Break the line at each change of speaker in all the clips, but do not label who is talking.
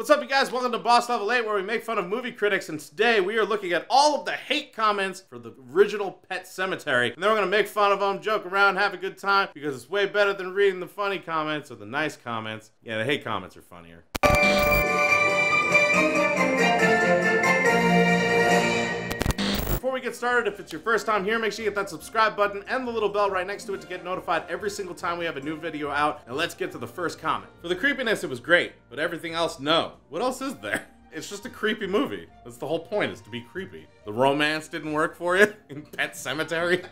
What's up, you guys? Welcome to Boss Level 8, where we make fun of movie critics, and today we are looking at all of the hate comments for the original Pet Sematary. And then we're going to make fun of them, joke around, have a good time, because it's way better than reading the funny comments or the nice comments. Yeah, the hate comments are funnier. Before we get started, if it's your first time here, make sure you hit that subscribe button and the little bell right next to it to get notified every single time we have a new video out. Now let's get to the first comment. For the creepiness, it was great, but everything else, no. What else is there? It's just a creepy movie. That's the whole point, is to be creepy. The romance didn't work for you in Pet Sematary.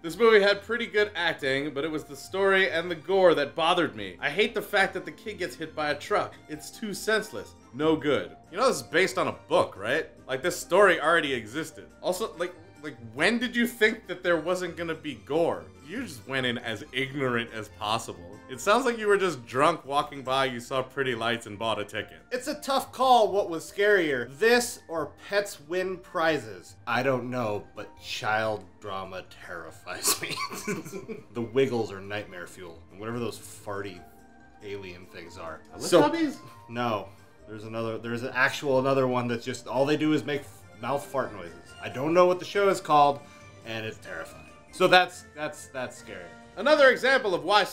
This movie had pretty good acting, but it was the story and the gore that bothered me. I hate the fact that the kid gets hit by a truck. It's too senseless. No good. You know this is based on a book, right? Like, this story already existed. Also, like when did you think that there wasn't gonna be gore? You just went in as ignorant as possible. It sounds like you were just drunk walking by, you saw pretty lights and bought a ticket.
It's a tough call what was scarier, this or pets win prizes. I don't know, but child drama terrifies me. The Wiggles are nightmare fuel, and whatever those farty alien things are. No, there's another one that's just, all they do is make mouth fart noises. I don't know what the show is called, and it's terrifying. So that's scary.
Another example of why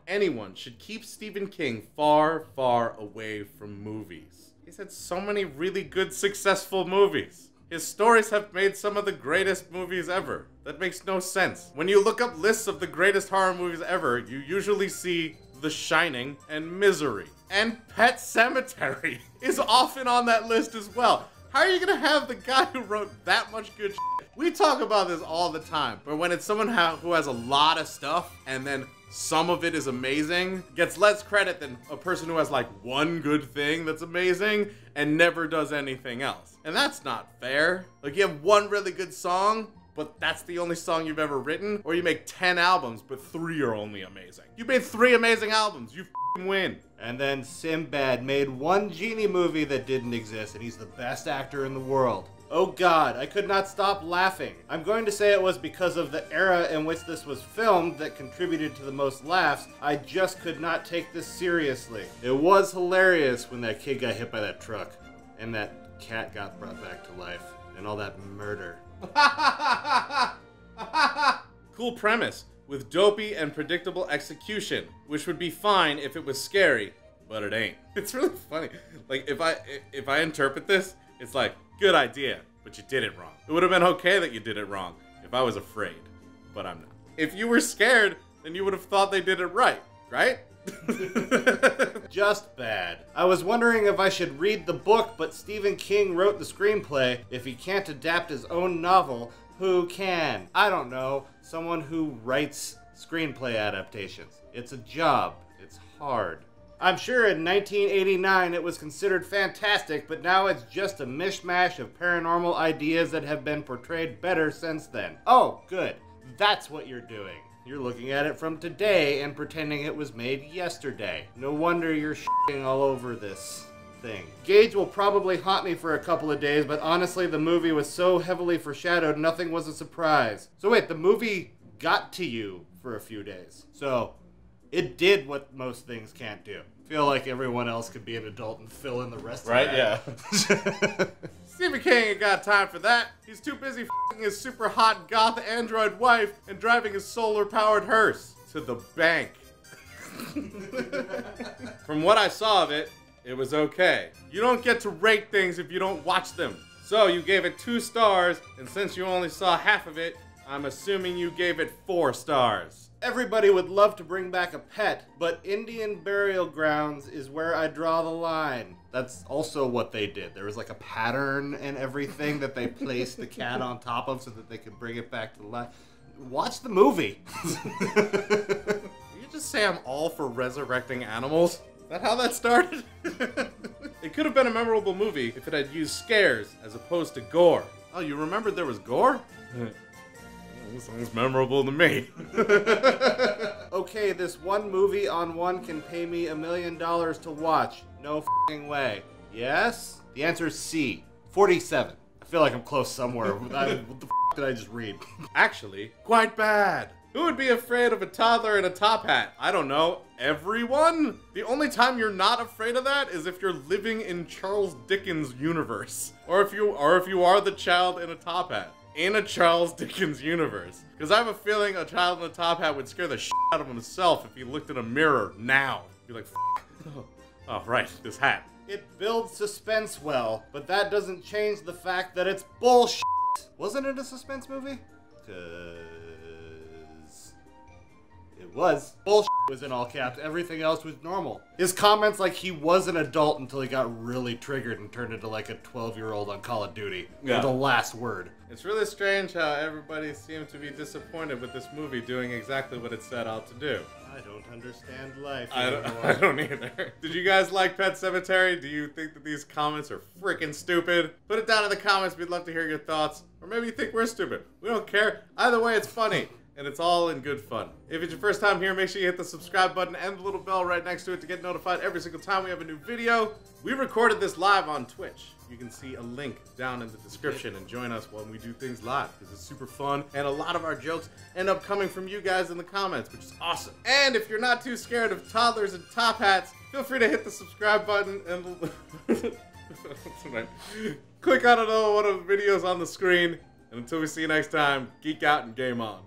anyone, should keep Stephen King far, far away from movies. He's had so many really good, successful movies. His stories have made some of the greatest movies ever. That makes no sense. When you look up lists of the greatest horror movies ever, you usually see The Shining and Misery. And Pet Sematary is often on that list as well. How are you gonna have the guy who wrote that much good shit? We talk about this all the time, but when it's someone who has a lot of stuff and then some of it is amazing, gets less credit than a person who has like one good thing that's amazing and never does anything else. And that's not fair. Like, you have one really good song, but that's the only song you've ever written, or you make 10 albums, but 3 are only amazing. You made 3 amazing albums, you f***ing win.
And then Sinbad made one genie movie that didn't exist, and he's the best actor in the world. Oh God, I could not stop laughing. I'm going to say it was because of the era in which this was filmed that contributed to the most laughs. I just could not take this seriously. It was hilarious when that kid got hit by that truck, and that cat got brought back to life, and all that murder.
Cool premise, with dopey and predictable execution, which would be fine if it was scary, but it ain't. It's really funny. Like, if I interpret this, it's like, good idea, but you did it wrong. It would have been okay that you did it wrong if I was afraid, but I'm not. If you were scared, then you would have thought they did it right?
Just bad. I was wondering if I should read the book, but Stephen King wrote the screenplay. If he can't adapt his own novel, who can? I don't know. Someone who writes screenplay adaptations. It's a job. It's hard. I'm sure in 1989 it was considered fantastic, but now it's just a mishmash of paranormal ideas that have been portrayed better since then. Oh, good. That's what you're doing. You're looking at it from today and pretending it was made yesterday. No wonder you're shitting all over this thing. Gage will probably haunt me for a couple of days, but honestly the movie was so heavily foreshadowed nothing was a surprise. So wait, the movie got to you for a few days. So it did what most things can't do. I feel like everyone else could be an adult and fill in the rest of that.
Yeah. Stephen King ain't got time for that. He's too busy f***ing his super hot goth android wife and driving his solar-powered hearse to the bank. From what I saw of it, it was okay. You don't get to rate things if you don't watch them. So you gave it 2 stars, and since you only saw half of it, I'm assuming you gave it 4 stars.
Everybody would love to bring back a pet, but Indian burial grounds is where I draw the line. That's also what they did. There was like a pattern and everything that they placed the cat on top of so that they could bring it back to life. Watch the movie.
You just say I'm all for resurrecting animals? Is that how that started? It could have been a memorable movie if it had used scares as opposed to gore. Oh, you remembered there was gore? This sounds memorable to me.
Okay, this one movie on one can pay me $1 million to watch. No f***ing way. Yes? The answer is C. 47. I feel like I'm close somewhere. What the f*** did I just read?
Actually, quite bad. Who would be afraid of a toddler in a top hat? I don't know. Everyone? The only time you're not afraid of that is if you're living in Charles Dickens' universe. Or if you are the child in a top hat. In a Charles Dickens universe. Because I have a feeling a child in a top hat would scare the shit out of himself if he looked in a mirror now. Be like, oh, right, this hat.
It builds suspense well, but that doesn't change the fact that it's bullshit. Wasn't it a suspense movie? 'Cause it was. Bullshit was in all caps. Everything else was normal. His comments like he was an adult until he got really triggered and turned into like a 12-year-old on Call of Duty. Yeah. The last word.
It's really strange how everybody seemed to be disappointed with this movie doing exactly what it set out to do.
I don't understand life
anymore. I don't either. Did you guys like Pet Sematary? Do you think that these comments are freaking stupid? Put it down in the comments. We'd love to hear your thoughts. Or maybe you think we're stupid. We don't care. Either way, it's funny. And it's all in good fun. If it's your first time here, make sure you hit the subscribe button and the little bell right next to it to get notified every single time we have a new video. We recorded this live on Twitch. You can see a link down in the description and join us when we do things live because it's super fun and a lot of our jokes end up coming from you guys in the comments, which is awesome. And if you're not too scared of toddlers and top hats, feel free to hit the subscribe button and click on another one of the videos on the screen. And until we see you next time, geek out and game on.